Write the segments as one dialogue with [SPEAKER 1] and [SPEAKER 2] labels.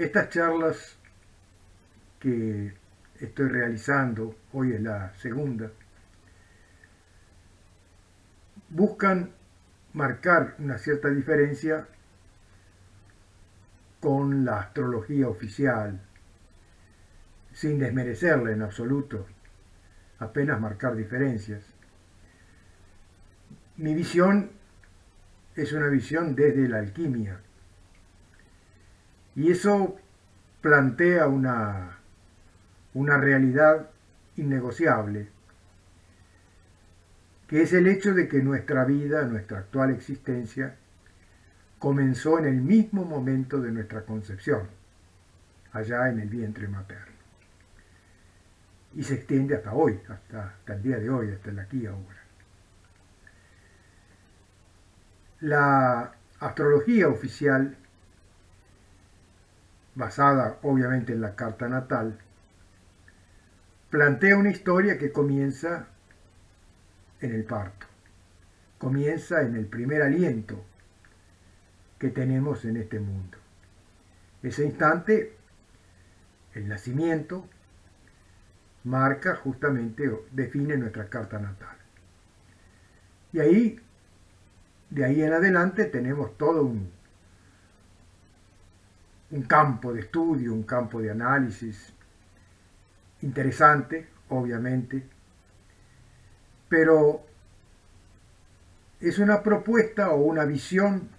[SPEAKER 1] Estas charlas que estoy realizando, hoy es la segunda, buscan marcar una cierta diferencia con la astrología oficial, sin desmerecerla en absoluto, apenas marcar diferencias. Mi visión es una visión desde la alquimia, y eso plantea una realidad innegociable, que es el hecho de que nuestra vida, nuestra actual existencia, comenzó en el mismo momento de nuestra concepción, allá en el vientre materno, y se extiende hasta hoy, hasta el día de hoy, hasta el aquí y ahora. La astrología oficial, basada obviamente en la carta natal, plantea una historia que comienza en el parto, comienza en el primer aliento que tenemos en este mundo. Ese instante, el nacimiento, marca justamente, define nuestra carta natal. Y ahí, de ahí en adelante, tenemos todo un campo de estudio, un campo de análisis interesante, obviamente, pero es una propuesta o una visión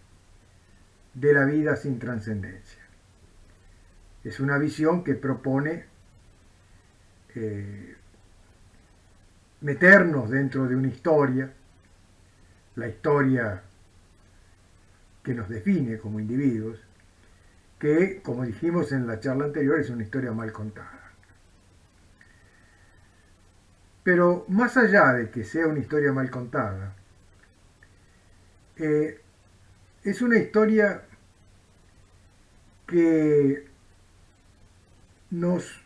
[SPEAKER 1] de la vida sin trascendencia. Es una visión que propone meternos dentro de una historia, la historia que nos define como individuos, que, como dijimos en la charla anterior, es una historia mal contada. Pero más allá de que sea una historia mal contada, es una historia que nos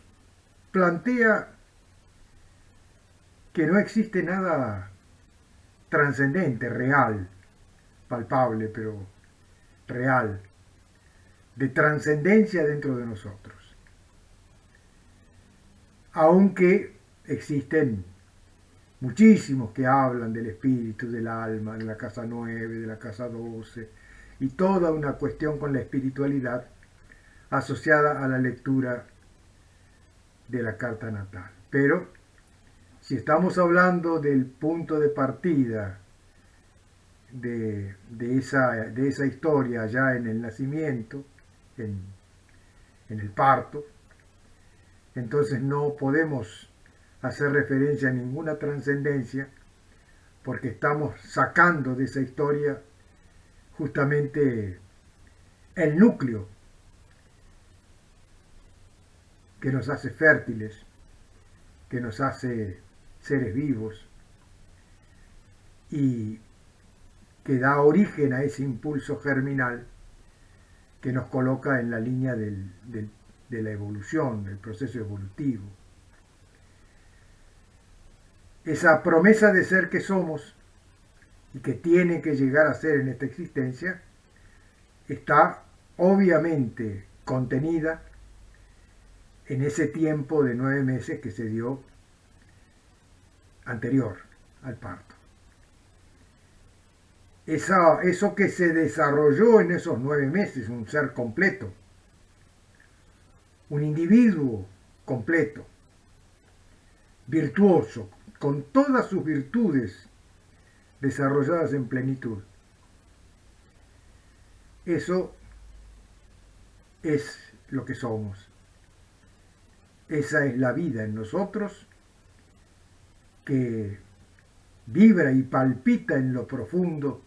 [SPEAKER 1] plantea que no existe nada trascendente, real, palpable, pero real, de trascendencia dentro de nosotros. Aunque existen muchísimos que hablan del espíritu, del alma, de la casa 9, de la casa 12, y toda una cuestión con la espiritualidad asociada a la lectura de la carta natal. Pero si estamos hablando del punto de partida de esa historia ya en el nacimiento, en el parto, entonces no podemos hacer referencia a ninguna trascendencia porque estamos sacando de esa historia justamente el núcleo que nos hace fértiles, que nos hace seres vivos y que da origen a ese impulso germinal que nos coloca en la línea de la evolución, del proceso evolutivo. Esa promesa de ser que somos y que tiene que llegar a ser en esta existencia está obviamente contenida en ese tiempo de 9 meses que se dio anterior al parto. Eso que se desarrolló en esos 9 meses, un ser completo, un individuo completo, virtuoso, con todas sus virtudes desarrolladas en plenitud. Eso es lo que somos. Esa es la vida en nosotros que vibra y palpita en lo profundo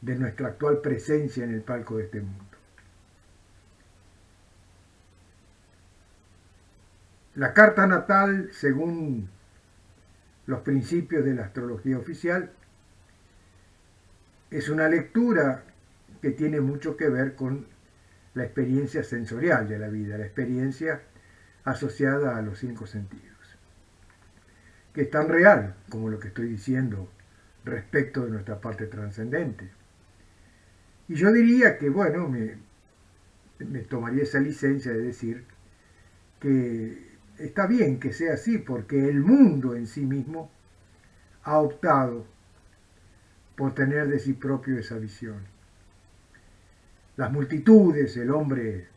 [SPEAKER 1] de nuestra actual presencia en el palco de este mundo. La carta natal, según los principios de la astrología oficial, es una lectura que tiene mucho que ver con la experiencia sensorial de la vida, la experiencia asociada a los 5 sentidos, que es tan real como lo que estoy diciendo respecto de nuestra parte trascendente. Y yo diría que, bueno, me tomaría esa licencia de decir que está bien que sea así, porque el mundo en sí mismo ha optado por tener de sí propio esa visión. Las multitudes, el hombre,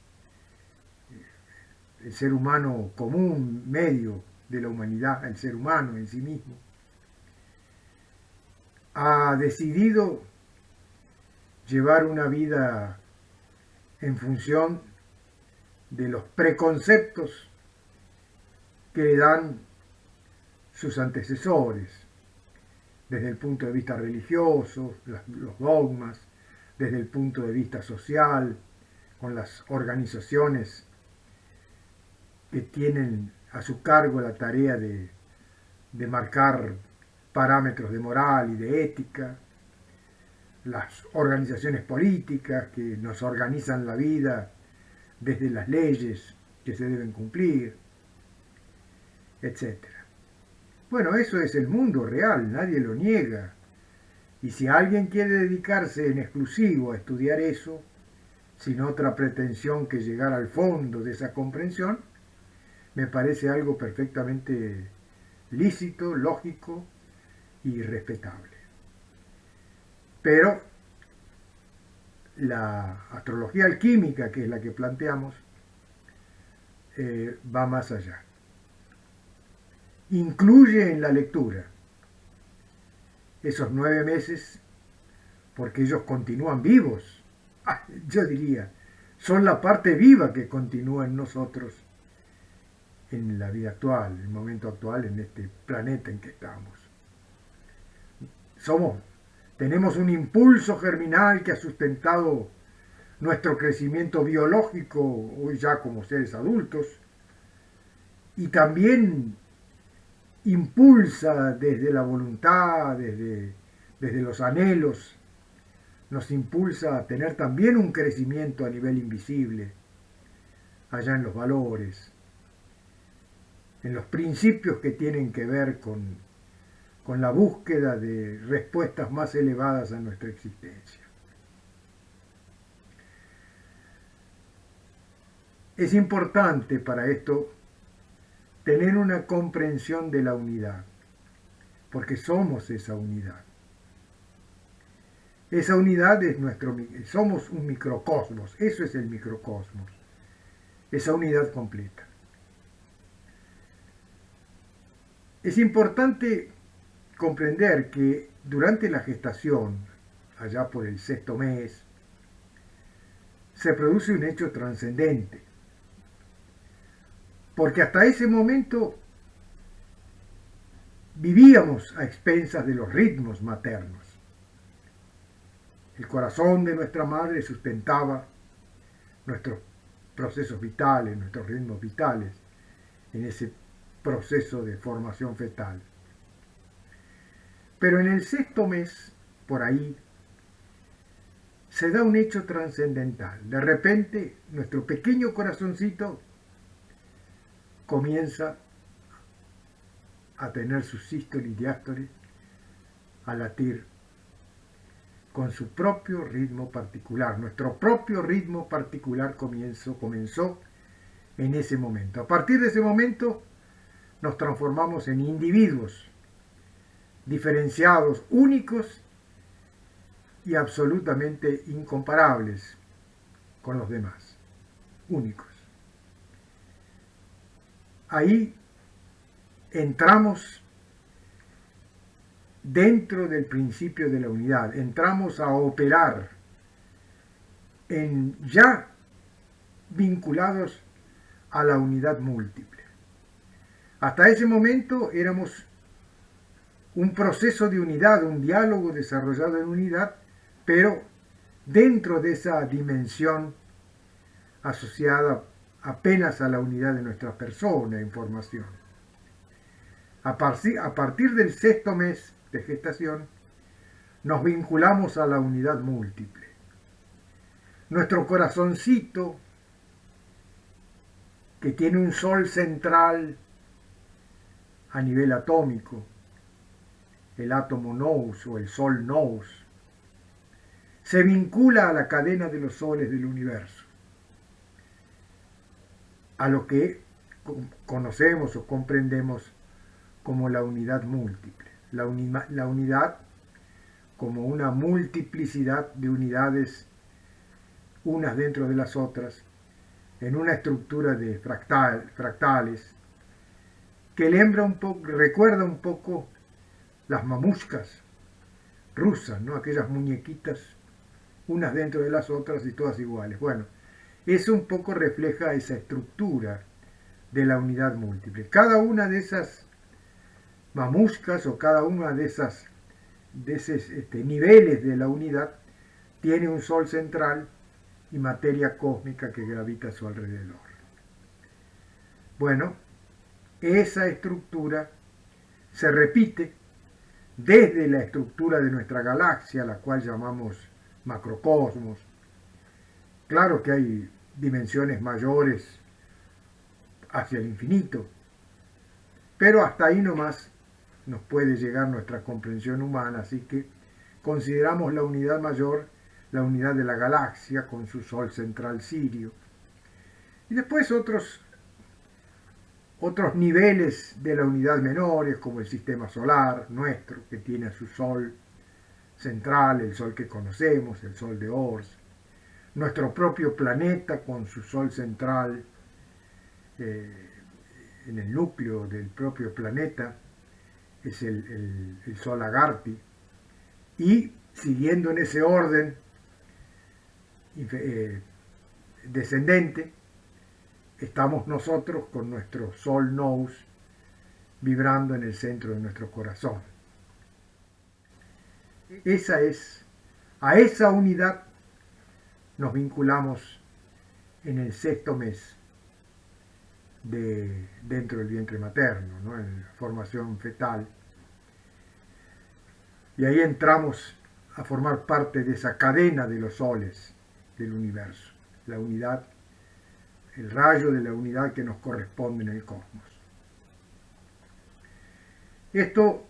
[SPEAKER 1] el ser humano común, medio de la humanidad, el ser humano en sí mismo, ha decidido llevar una vida en función de los preconceptos que le dan sus antecesores, desde el punto de vista religioso, los dogmas, desde el punto de vista social, con las organizaciones que tienen a su cargo la tarea de marcar parámetros de moral y de ética, las organizaciones políticas que nos organizan la vida desde las leyes que se deben cumplir, etc. Bueno, eso es el mundo real, nadie lo niega. Y si alguien quiere dedicarse en exclusivo a estudiar eso, sin otra pretensión que llegar al fondo de esa comprensión, me parece algo perfectamente lícito, lógico y respetable. Pero la astrología alquímica, que es la que planteamos, va más allá. Incluye en la lectura esos 9 meses porque ellos continúan vivos. Yo diría, son la parte viva que continúa en nosotros en la vida actual, en el momento actual, en este planeta en que estamos. Tenemos un impulso germinal que ha sustentado nuestro crecimiento biológico hoy ya como seres adultos y también impulsa desde la voluntad, desde los anhelos, nos impulsa a tener también un crecimiento a nivel invisible, allá en los valores, en los principios que tienen que ver con la búsqueda de respuestas más elevadas a nuestra existencia. Es importante para esto tener una comprensión de la unidad, porque somos esa unidad. Esa unidad es somos un microcosmos, eso es el microcosmos, esa unidad completa. Es importante comprender que durante la gestación, allá por el 6º mes, se produce un hecho trascendente, porque hasta ese momento vivíamos a expensas de los ritmos maternos. El corazón de nuestra madre sustentaba nuestros procesos vitales, nuestros ritmos vitales, en ese proceso de formación fetal. Pero en el 6º mes, por ahí, se da un hecho trascendental. De repente, nuestro pequeño corazoncito comienza a tener su sístole y diástole, a latir con su propio ritmo particular. Nuestro propio ritmo particular comenzó en ese momento. A partir de ese momento nos transformamos en individuos diferenciados, únicos y absolutamente incomparables con los demás. Únicos. Ahí entramos dentro del principio de la unidad, entramos a operar ya vinculados a la unidad múltiple. Hasta ese momento éramos un proceso de unidad, un diálogo desarrollado en unidad, pero dentro de esa dimensión asociada apenas a la unidad de nuestra persona en formación. A partir del 6º mes de gestación, nos vinculamos a la unidad múltiple. Nuestro corazoncito, que tiene un sol central a nivel atómico, el átomo nous o el sol nous, se vincula a la cadena de los soles del universo. a lo que conocemos o comprendemos como la unidad múltiple. La unidad como una multiplicidad de unidades unas dentro de las otras, en una estructura de fractales, que recuerda un poco las mamushkas rusas, ¿no? Aquellas muñequitas unas dentro de las otras y todas iguales. Bueno, eso un poco refleja esa estructura de la unidad múltiple. Cada una de esas mamushkas o cada una de esos niveles de la unidad tiene un sol central y materia cósmica que gravita a su alrededor. Bueno, esa estructura se repite desde la estructura de nuestra galaxia, la cual llamamos macrocosmos. Claro que hay dimensiones mayores hacia el infinito, pero hasta ahí nomás nos puede llegar nuestra comprensión humana, así que consideramos la unidad mayor la unidad de la galaxia con su sol central Sirio. Y después otros niveles de la unidad menores, como el sistema solar nuestro, que tiene a su sol central, el sol que conocemos, el sol de Ors, nuestro propio planeta con su sol central en el núcleo del propio planeta, es el sol Agarthy, y siguiendo en ese orden descendente, estamos nosotros con nuestro Sol Nous vibrando en el centro de nuestro corazón. A esa unidad nos vinculamos en el sexto mes dentro del vientre materno, ¿no? En la formación fetal. Y ahí entramos a formar parte de esa cadena de los soles del universo, la unidad, el rayo de la unidad que nos corresponde en el cosmos. Esto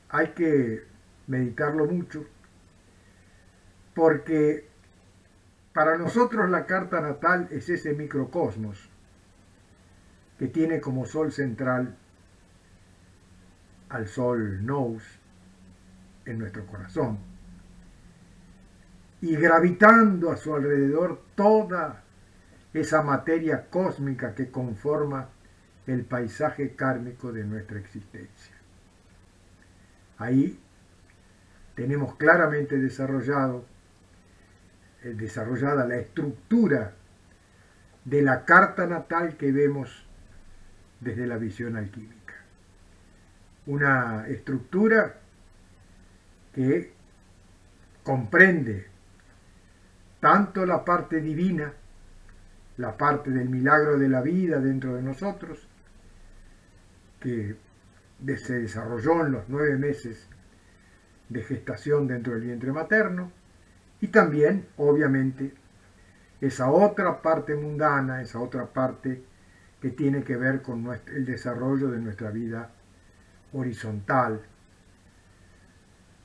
[SPEAKER 1] hay que meditarlo mucho, porque para nosotros la carta natal es ese microcosmos que tiene como sol central al sol Nous en nuestro corazón, y gravitando a su alrededor toda esa materia cósmica que conforma el paisaje kármico de nuestra existencia. Ahí tenemos claramente desarrollada la estructura de la carta natal que vemos desde la visión alquímica. Una estructura que comprende tanto la parte divina, la parte del milagro de la vida dentro de nosotros, que se desarrolló en los 9 meses de gestación dentro del vientre materno, y también, obviamente, esa otra parte mundana, esa otra parte que tiene que ver con el desarrollo de nuestra vida horizontal.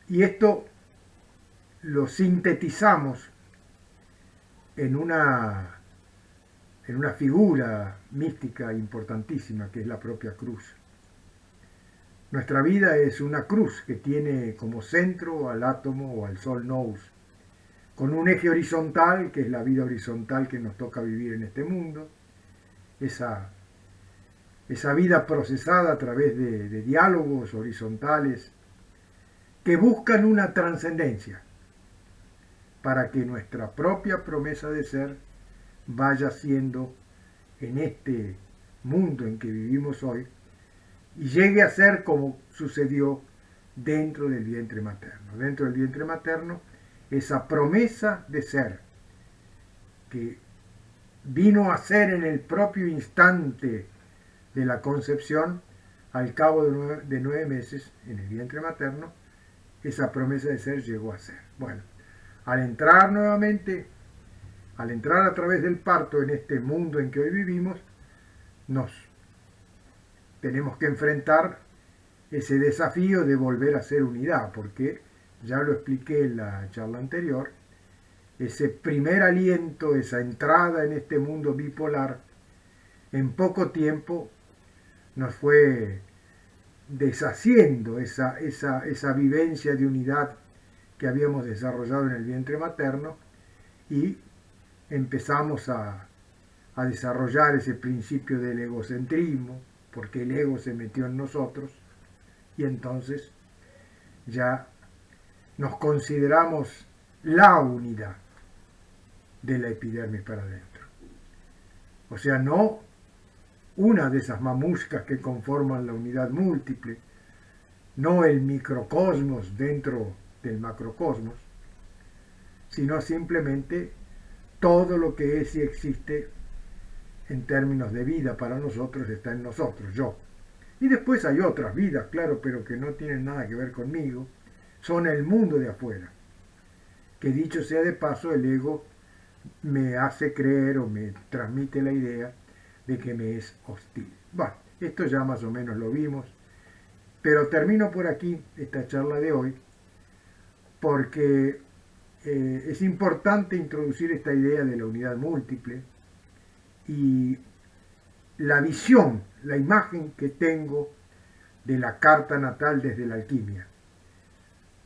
[SPEAKER 1] Y esto lo sintetizamos en una figura mística importantísima que es la propia cruz. Nuestra vida es una cruz que tiene como centro al átomo o al sol Nous, con un eje horizontal, que es la vida horizontal que nos toca vivir en este mundo, esa vida procesada a través de diálogos horizontales que buscan una trascendencia para que nuestra propia promesa de ser vaya siendo en este mundo en que vivimos hoy y llegue a ser como sucedió dentro del vientre materno. Dentro del vientre materno, esa promesa de ser que vino a ser en el propio instante de la concepción, al cabo de 9 meses en el vientre materno, esa promesa de ser llegó a ser. Bueno, al entrar a través del parto en este mundo en que hoy vivimos, nos tenemos que enfrentar ese desafío de volver a ser unidad, porque ya lo expliqué en la charla anterior, ese primer aliento, esa entrada en este mundo bipolar, en poco tiempo nos fue deshaciendo esa vivencia de unidad que habíamos desarrollado en el vientre materno y empezamos a desarrollar ese principio del egocentrismo, porque el ego se metió en nosotros y entonces ya nos consideramos la unidad de la epidermis para adentro. O sea, no una de esas mamuscas que conforman la unidad múltiple, no el microcosmos dentro del macrocosmos, sino simplemente todo lo que es y existe en términos de vida para nosotros está en nosotros, yo. Y después hay otras vidas, claro, pero que no tienen nada que ver conmigo, son el mundo de afuera. Que dicho sea de paso, el ego me hace creer o me transmite la idea de que me es hostil. Bueno, esto ya más o menos lo vimos, pero termino por aquí esta charla de hoy porque es importante introducir esta idea de la unidad múltiple y la visión, la imagen que tengo de la carta natal desde la alquimia,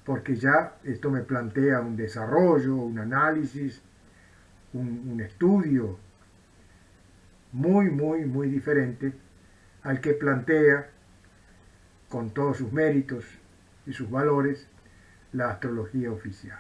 [SPEAKER 1] porque ya esto me plantea un desarrollo, un análisis, un estudio muy diferente al que plantea, con todos sus méritos y sus valores, la astrología oficial.